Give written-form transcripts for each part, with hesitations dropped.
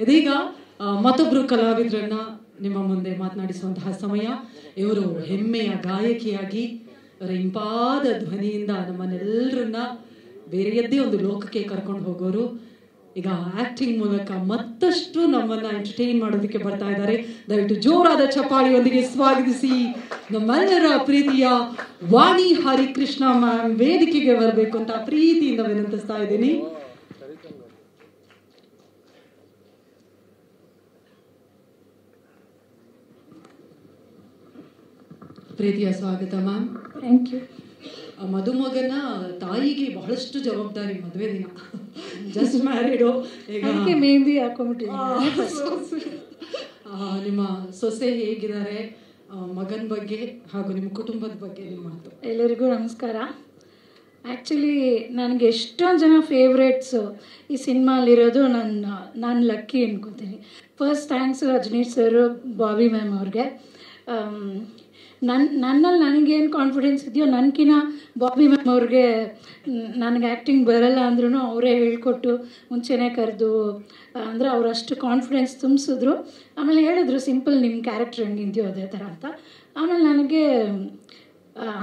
ಇದೀಗ ಮತ್ತೊಬ್ಬರು ಕಲಾವಿದರನ್ನ ನಿಮ್ಮ ಮುಂದೆ ಮಾತನಾಡಿಸುವಂತಹ ಸಮಯ. ಇವರು ಹೆಮ್ಮೆಯ ಗಾಯಕಿಯಾಗಿ ಅವರ ಇಂಪಾದ ಧ್ವನಿಯಿಂದ ನಮ್ಮನ್ನೆಲ್ಲರನ್ನ ಬೇರೆಯದ್ದೇ ಒಂದು ಲೋಕಕ್ಕೆ ಕರ್ಕೊಂಡು ಹೋಗೋರು. ಈಗ ಆಕ್ಟಿಂಗ್ ಮೂಲಕ ಮತ್ತಷ್ಟು ನಮ್ಮನ್ನ ಎಂಟರ್ಟೈನ್ ಮಾಡೋದಕ್ಕೆ ಬರ್ತಾ ಇದ್ದಾರೆ. ದಯವಿಟ್ಟು ಜೋರಾದ ಚಪ್ಪಾಳಿಯೊಂದಿಗೆ ಸ್ವಾಗತಿಸಿ ನಮ್ಮೆಲ್ಲರ ಪ್ರೀತಿಯ ವಾಣಿ ಹರಿಕೃಷ್ಣ ಮ್ಯಾಮ್ ವೇದಿಕೆಗೆ ಬರಬೇಕು ಅಂತ ಪ್ರೀತಿಯಿಂದ ವಿನಂತಿಸ್ತಾ ಇದ್ದೀನಿ. ಪ್ರೀತಿಯ ಸ್ವಾಗತ ಮ್ಯಾಮ್. Thank you. ಮದುಮಗನ ತಾಯಿಗೆ ಬಹಳಷ್ಟು ಜವಾಬ್ದಾರಿ. ಮದುವೆ ದಿನ ಜಸ್ಟ್ ಮ್ಯಾರಿಡು, ಈಗ ಮೆಹಂದಿ ಹಾಕೊಂಡ್ಬಿಟ್ಟಿದ್ದೀನಿ. ನಿಮ್ಮ ಸೊಸೆ ಹೇಗಿದ್ದಾರೆ, ಮಗನ ಬಗ್ಗೆ ಹಾಗೂ ನಿಮ್ಮ ಕುಟುಂಬದ ಬಗ್ಗೆ ನಿಮ್ಮ ಮಾತು. ಎಲ್ಲರಿಗೂ ನಮಸ್ಕಾರ. ಆ್ಯಕ್ಚುಲಿ ನನಗೆ ಎಷ್ಟೊಂದು ಜನ ಫೇವ್ರೇಟ್ಸು ಈ ಸಿನಿಮಾಲಿರೋದು ನಾನು ಲಕ್ಕಿ ಅನ್ಕೋತೀನಿ. ಫಸ್ಟ್ ಥ್ಯಾಂಕ್ಸ್ ರಜನೀಶ್ ಸರು, ಬಾಬಿ ಮ್ಯಾಮ್ ಅವ್ರಿಗೆ. ನನ್ನಲ್ಲಿ ನನಗೇನು ಕಾನ್ಫಿಡೆನ್ಸ್ ಇದೆಯೋ ನನಗಿನ್ನ ಬಾಬಿ ಮ್ಯಾಮ್ ಅವ್ರಿಗೆ ನನಗೆ ಆ್ಯಕ್ಟಿಂಗ್ ಬರಲ್ಲ ಅಂದ್ರೂ ಅವರೇ ಹೇಳ್ಕೊಟ್ಟು ಮುಂಚೆನೇ ಕರೆದು ಅಂದರೆ ಅವರಷ್ಟು ಕಾನ್ಫಿಡೆನ್ಸ್ ತುಂಬಿಸಿದ್ರು. ಆಮೇಲೆ ಹೇಳಿದ್ರು ಸಿಂಪಲ್ ನಿಮ್ಮ ಕ್ಯಾರೆಕ್ಟರ್ ಹೆಂಗಿದೆಯೋ ಅದೇ ಥರ ಅಂತ. ಆಮೇಲೆ ನನಗೆ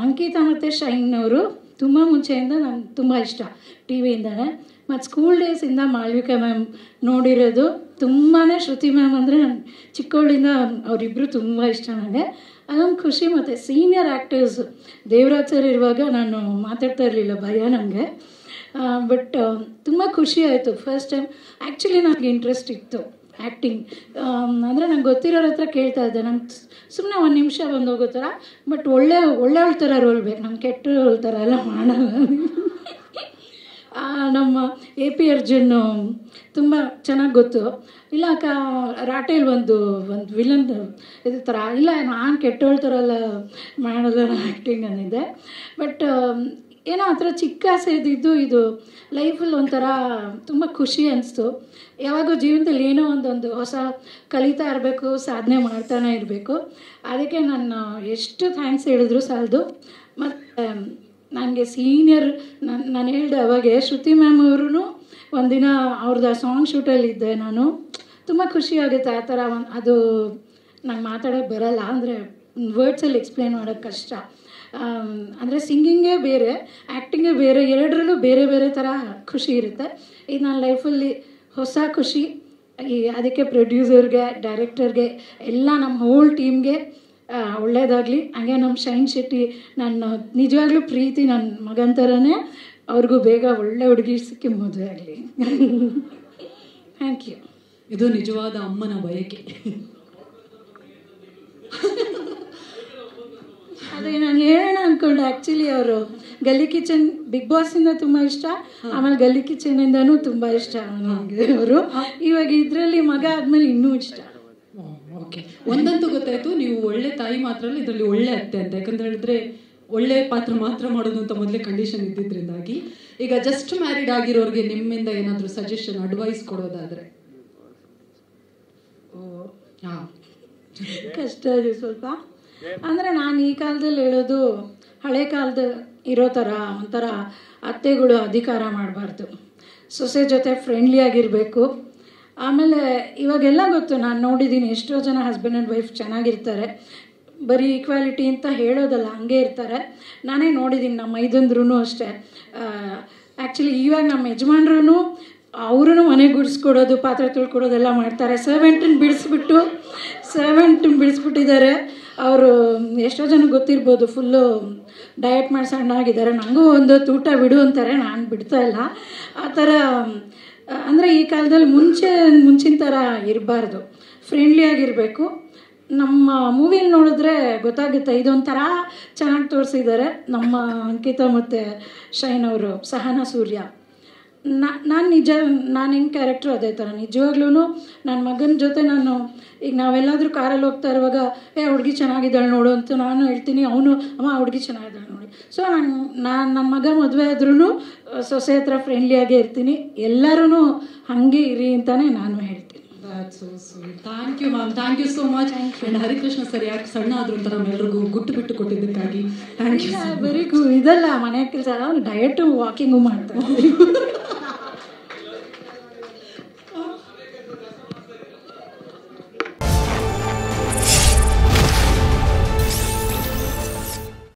ಅಂಕಿತಾ ಮತ್ತು ಶೈನ್ ಅವರು ತುಂಬ ಮುಂಚೆಯಿಂದ ನನಗೆ ತುಂಬ ಇಷ್ಟ, ಟಿ ವಿಯಿಂದನೇ. ಮತ್ತು ಸ್ಕೂಲ್ ಡೇಸಿಂದ ಮಾಳ್ವಿಕಾ ಮ್ಯಾಮ್ ನೋಡಿರೋದು ತುಂಬಾ. ಶ್ರುತಿ ಮ್ಯಾಮ್ ಅಂದರೆ ನಾನು ಚಿಕ್ಕವಳಿಂದ ಅವರಿಬ್ಬರು ತುಂಬ ಇಷ್ಟ ನನಗೆ. ಅದೊಂದು ಖುಷಿ. ಮತ್ತು ಸೀನಿಯರ್ ಆ್ಯಕ್ಟರ್ಸ್ ದೇವರಾಜ್ ಸರ್ ಇರುವಾಗ ನಾನು ಮಾತಾಡ್ತಾ ಇರಲಿಲ್ಲ, ಭಯ ನನಗೆ. ಬಟ್ ತುಂಬ ಖುಷಿ ಆಯಿತು. ಫಸ್ಟ್ ಟೈಮ್ ಆ್ಯಕ್ಚುಲಿ ನನಗೆ ಇಂಟ್ರೆಸ್ಟ್ ಇತ್ತು ಆ್ಯಕ್ಟಿಂಗ್. ಅಂದರೆ ನಂಗೆ ಗೊತ್ತಿರೋರ ಹತ್ರ ಕೇಳ್ತಾ ಇದ್ದೆ, ನಂಗೆ ಸುಮ್ಮನೆ ಒಂದು ನಿಮಿಷ ಬಂದು ಹೋಗೋ ಥರ, ಬಟ್ ಒಳ್ಳೆಯವಳ ಥರ ರೋಲ್ ಬೇಕು, ನಮ್ಗೆ ಕೆಟ್ಟವಳ ಥರ ಎಲ್ಲ ಮಾಡಲ್ಲ. ನಮ್ಮ ಎ ಪಿ ಅರ್ಜುನ್ ತುಂಬ ಚೆನ್ನಾಗಿ ಗೊತ್ತು. ಇಲ್ಲ ರಾಟೇಲ್ ಒಂದು ವಿಲನ್ ಇದೇ ಥರ, ಇಲ್ಲ ನಾನು ಕೆಟ್ಟವಳ ಥರ ಎಲ್ಲ ಮಾಡೋದು ಆ್ಯಕ್ಟಿಂಗ್ ಅಂದಿದ್ದೆ. ಬಟ್ ಏನೋ ಆ ಥರ ಚಿಕ್ಕ ಆಸೆ ಇದ್ದಿದ್ದು ಇದು ಲೈಫಲ್ಲಿ ಒಂಥರ ತುಂಬ ಖುಷಿ ಅನಿಸ್ತು. ಯಾವಾಗೂ ಜೀವನದಲ್ಲಿ ಏನೋ ಒಂದೊಂದು ಹೊಸ ಕಲಿತಾ ಇರಬೇಕು, ಸಾಧನೆ ಮಾಡ್ತಾನೆ ಇರಬೇಕು. ಅದಕ್ಕೆ ಎಷ್ಟು ಥ್ಯಾಂಕ್ಸ್ ಹೇಳಿದ್ರು ಸಾಲದು. ಮತ್ತು ನನಗೆ ಸೀನಿಯರ್ ನಾನು ಹೇಳಿದೆ ಅವಾಗೆ, ಶ್ರುತಿ ಮ್ಯಾಮ್ ಅವರು ಒಂದಿನ ಅವ್ರದ್ದು ಸಾಂಗ್ ಶೂಟಲ್ಲಿದ್ದೆ ನಾನು. ತುಂಬ ಖುಷಿ ಆಗುತ್ತೆ ಆ ಥರ. ಅದು ನಂಗೆ ಮಾತಾಡೋಕ್ಕೆ ಬರಲ್ಲ, ಅಂದರೆ ವರ್ಡ್ಸಲ್ಲಿ ಎಕ್ಸ್ಪ್ಲೇನ್ ಮಾಡೋಕ್ಕೆ ಕಷ್ಟ. ಅಂದರೆ ಸಿಂಗಿಂಗೇ ಬೇರೆ, ಆ್ಯಕ್ಟಿಂಗೇ ಬೇರೆ, ಎರಡರಲ್ಲೂ ಬೇರೆ ಬೇರೆ ಥರ ಖುಷಿ ಇರುತ್ತೆ. ಇದು ನನ್ನ ಲೈಫಲ್ಲಿ ಹೊಸ ಖುಷಿ. ಅದಕ್ಕೆ ಪ್ರೊಡ್ಯೂಸರ್ಗೆ, ಡೈರೆಕ್ಟರ್ಗೆ, ಎಲ್ಲ ನಮ್ಮ ಹೋಲ್ ಟೀಮ್ಗೆ ಒಳ್ಳೆಯದಾಗಲಿ. ಹಾಗೆ ನಮ್ಮ ಶೈನ್ ಶೆಟ್ಟಿ ನನ್ನ ನಿಜವಾಗ್ಲೂ ಪ್ರೀತಿ, ನನ್ನ ಮಗನ ಥರನೇ. ಅವ್ರಿಗೂ ಬೇಗ ಒಳ್ಳೆ ಹುಡುಗಿ ಸಿಕ್ಕಿ ಮದುವೆ ಆಗಲಿ. Thank you. ಇದು ನಿಜವಾದ ಅಮ್ಮನ ಬಯಕೆ. ಅದೇ ನಾನು ಹೇಳೋಣ ಅಂದ್ಕೊಂಡೆ. ಆ್ಯಕ್ಚುಲಿ ಅವರು ಗಲ್ಲಿ ಕಿಚನ್, ಬಿಗ್ ಬಾಸಿಂದ ತುಂಬ ಇಷ್ಟ, ಆಮೇಲೆ ಗಲ್ಲಿ ಕಿಚನಿಂದನೂ ತುಂಬ ಇಷ್ಟ ನನಗೆ ಅವರು. ಇವಾಗ ಇದರಲ್ಲಿ ಮಗ ಆದಮೇಲೆ ಇನ್ನೂ ಇಷ್ಟ. ಓಕೆ, ಒಂದಂತೂ ಗೊತ್ತಾಯ್ತು, ನೀವು ಒಳ್ಳೆ ತಾಯಿ ಮಾತ್ರ ಅಲ್ಲ, ಇದರಲ್ಲಿ ಒಳ್ಳೆ ಅತ್ತೆ ಅಂತ. ಯಾಕಂತ ಹೇಳಿದ್ರೆ ಒಳ್ಳೆ ಪಾತ್ರ ಮಾತ್ರ ಮಾಡೋದು ಅಂತ ಮೊದಲೇ ಕಂಡೀಷನ್ ಇದ್ದಿದ್ರಿಂದಾಗಿ. ಈಗ ಜಸ್ಟ್ ಮ್ಯಾರಿಡ್ ಆಗಿರೋರಿಗೆ ನಿಮ್ಮಿಂದ ಏನಾದರೂ ಸಜೆಷನ್, ಅಡ್ವೈಸ್ ಕೊಡೋದಾದ್ರೆ? ಕಷ್ಟ ಇದೆ ಸ್ವಲ್ಪ. ಅಂದರೆ ನಾನು ಈ ಕಾಲದಲ್ಲಿ ಹೇಳೋದು, ಹಳೆ ಕಾಲದ ಇರೋ ಥರ ಒಂಥರ ಅತ್ತೆಗಳು ಅಧಿಕಾರ ಮಾಡಬಾರ್ದು, ಸೊಸೆ ಜೊತೆ ಫ್ರೆಂಡ್ಲಿ ಆಗಿರಬೇಕು. ಆಮೇಲೆ ಇವಾಗೆಲ್ಲ ಗೊತ್ತು, ನಾನು ನೋಡಿದ್ದೀನಿ ಎಷ್ಟೋ ಜನ ಹಸ್ಬೆಂಡ್ ಆ್ಯಂಡ್ ವೈಫ್ ಚೆನ್ನಾಗಿರ್ತಾರೆ, ಬರೀ ಈಕ್ವಾಲಿಟಿ ಅಂತ ಹೇಳೋದಲ್ಲ, ಹಂಗೆ ಇರ್ತಾರೆ. ನಾನೇ ನೋಡಿದ್ದೀನಿ, ನಮ್ಮ ಮೈದಂದ್ರೂ ಅಷ್ಟೇ. ಆ್ಯಕ್ಚುಲಿ ಇವಾಗ ನಮ್ಮ ಯಜಮಾನ್ರೂ ಅವರು ಮನೆ ಗುಡಿಸ್ಕೊಡೋದು, ಪಾತ್ರೆ ತೊಳ್ಕೊಡೋದೆಲ್ಲ ಮಾಡ್ತಾರೆ. ಸರ್ವೆಂಟನ್ನು ಬಿಡಿಸ್ಬಿಟ್ಟಿದ್ದಾರೆ ಅವರು. ಎಷ್ಟೋ ಜನ ಗೊತ್ತಿರ್ಬೋದು, ಫುಲ್ಲು ಡಯಟ್ ಮಾಡಿ ಸಣ್ಣಾಗಿದ್ದಾರೆ. ನನಗೂ ಒಂದು ಊಟ ಬಿಡು ಅಂತಾರೆ, ನಾನು ಬಿಡ್ತಾ ಇಲ್ಲ ಆ ಥರ. ಅಂದರೆ ಈ ಕಾಲದಲ್ಲಿ ಮುಂಚಿನ ಥರ ಇರಬಾರ್ದು, ಫ್ರೆಂಡ್ಲಿ ಆಗಿರಬೇಕು. ನಮ್ಮ ಮೂವಿಲಿ ನೋಡಿದ್ರೆ ಗೊತ್ತಾಗುತ್ತೆ, ಇದೊಂಥರ ಚೆನ್ನಾಗಿ ತೋರಿಸಿದ್ದಾರೆ ನಮ್ಮ ಅಂಕಿತಾ ಮತ್ತು ಶೈನ್ ಅವರು, ಸಹನಾ ಸೂರ್ಯ. ನಾನು ಹೆಂಗೆ ಕ್ಯಾರೆಕ್ಟ್ರು ಅದೇ ಥರ. ನಿಜವಾಗ್ಲೂ ನನ್ನ ಮಗನ ಜೊತೆ ನಾನು ಈಗ ನಾವೆಲ್ಲಾದರೂ ಕಾರಲ್ಲಿ ಹೋಗ್ತಾ ಇರುವಾಗ, ಹುಡುಗಿ ಚೆನ್ನಾಗಿದ್ದಾಳೆ ನೋಡು ಅಂತ ನಾನು ಹೇಳ್ತೀನಿ, ಅವನು ಅಮ್ಮ ಹುಡುಗಿ ಚೆನ್ನಾಗಿದ್ದಾಳೆ ನೋಡಿ. ಸೊ ನಮ್ಮ ಮಗ ಮದುವೆ ಆದ್ರೂ ಸೊಸೆ ಹತ್ರ ಫ್ರೆಂಡ್ಲಿಯಾಗೇ ಇರ್ತೀನಿ. ಎಲ್ಲರೂ ಹಾಗೆ ಇರಿ ಅಂತಲೇ ನಾನು ಹೇಳ್ತೀನಿ. Thank you ma'am, thank you so much. And Harikrishna sir ಯಾಕೆ ಸಣ್ಣ ಆದ್ರು ಅಂತ ನಮ್ಮೆಲ್ಲರಿಗೂ ಗುಟ್ಟು ಬಿಟ್ಟು ಕೊಟ್ಟಿದ್ದಕ್ಕಾಗಿ ಥ್ಯಾಂಕ್ ಯು. ಇದಲ್ಲ ಮನೆ ಕೆಲಸ, ಡಯಟು ವಾಕಿಂಗು ಮಾಡ್ತಾರೆ.